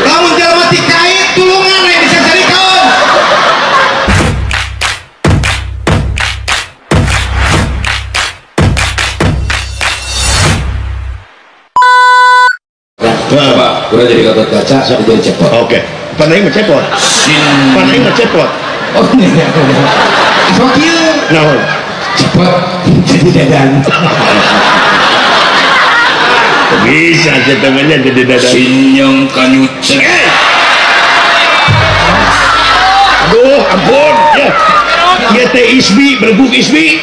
Kamu jalan mati kait tulungan yang bisa cari kawan. Pak, udah jadi Gatot Kaca, jadi cepot. Oke, panai mah cepot. Panai mah cepot. Oh ini ya. Fakir. Naon? Cepot jadi dadan. Bisa aja temannya jadi dadan. Sinyong kanyut. Aduh, ampun. Ya. Ya teh isbi, berguk isbi.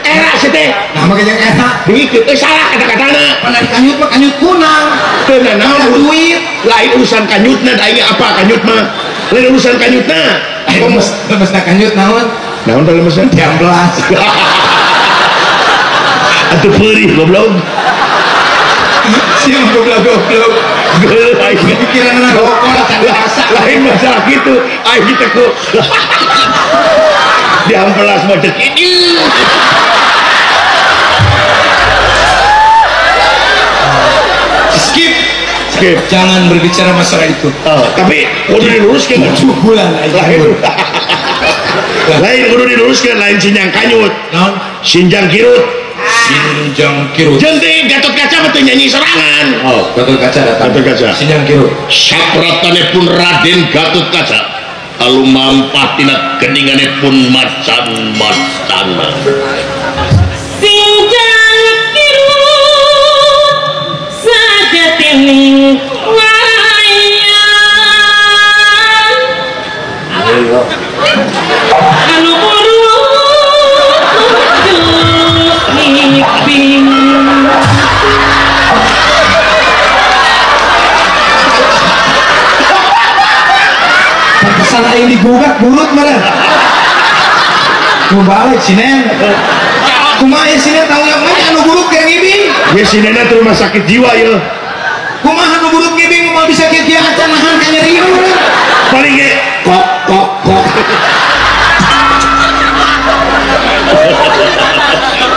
Era sih teh. Nama kayaknya enak. Dikit, salah kata-katana. Mana kanyut mah kanyut kunang. Tenan naon Duit. lain urusan kanyutna, da ini apa kanyut mah? Lain urusan kanyutna. Lemes nak kanyut naon? Naon teh lemesan? Jamblas. Atuh perih goblok. Siapa goblok. Pikiran anak rokok tak biasa. Lain masalah gitu. Aing kita ku diamplas macet ini. Skip. Skip. Jangan berbicara masalah itu. Tapi kudu diluruskeun. 7 bulan Lain kudu diluruskeun, lain sinjang kanyut. Naon? Sinjang kirut. Sinjang kirut. Jeung teh Gatot Kaca mah teu nyanyi sorangan. Oh, Gatot Kaca datang. Gatot Kaca. Sinjang kirut. Sapratane pun Raden Gatot Kaca lalu mampah tina keningannya pun macan-macana. Sinjang kirut saja tining wayang anu urut ngiping. Pantesan aing digugat burut mana? Mau balik sinen. Kumaha ya sinen tahu yang mana anu burut kayak ngibing? Ya si Nena tuh rumah sakit jiwa ya. Kumaha anu burut ngibing mau bisa kieu-kieu acan nahan ka nyeri mana? Paling ge kok.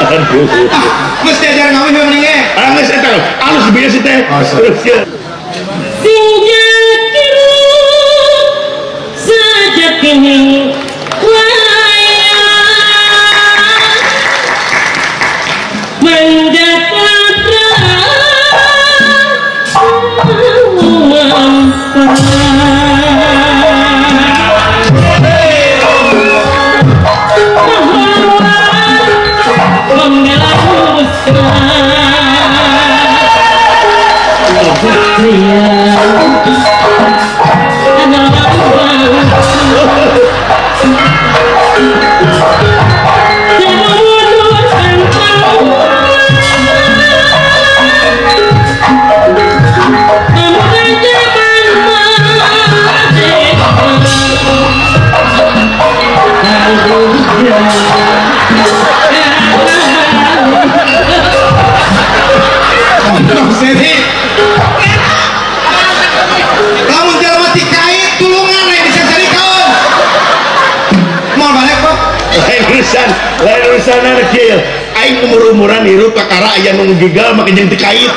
Aduh. Mesti ajar ngawin memang ge. Geus eta alus biasa teh. Terus ya. Sinjang kirut saja tining wayang mendatangkan Kamu jalan mati kait tulungan yang bisa cari kawan. Mau balik kok? Lain urusan anak kieu. Aing umur-umuran hirup kakara aya nu gigal make jeung teu kait.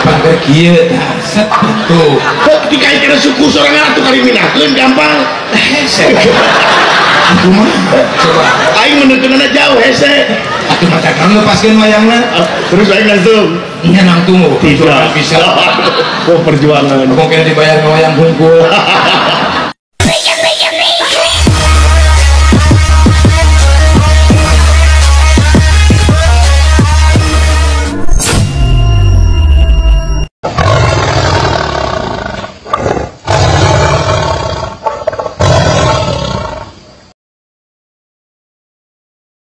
Pangker kieu set tuh. Kok dikait kana suku sorangan atuh kali minahkeun gampang. Hese. Aku mah coba. Aing meneukeunana jauh hese. Atuh mah dagang lepaskeun wayangna. Terus aing langsung Nya nang tunggu. tidak Bisa. Oh perjuangan. Mungkin dibayar ke wayang bungkul.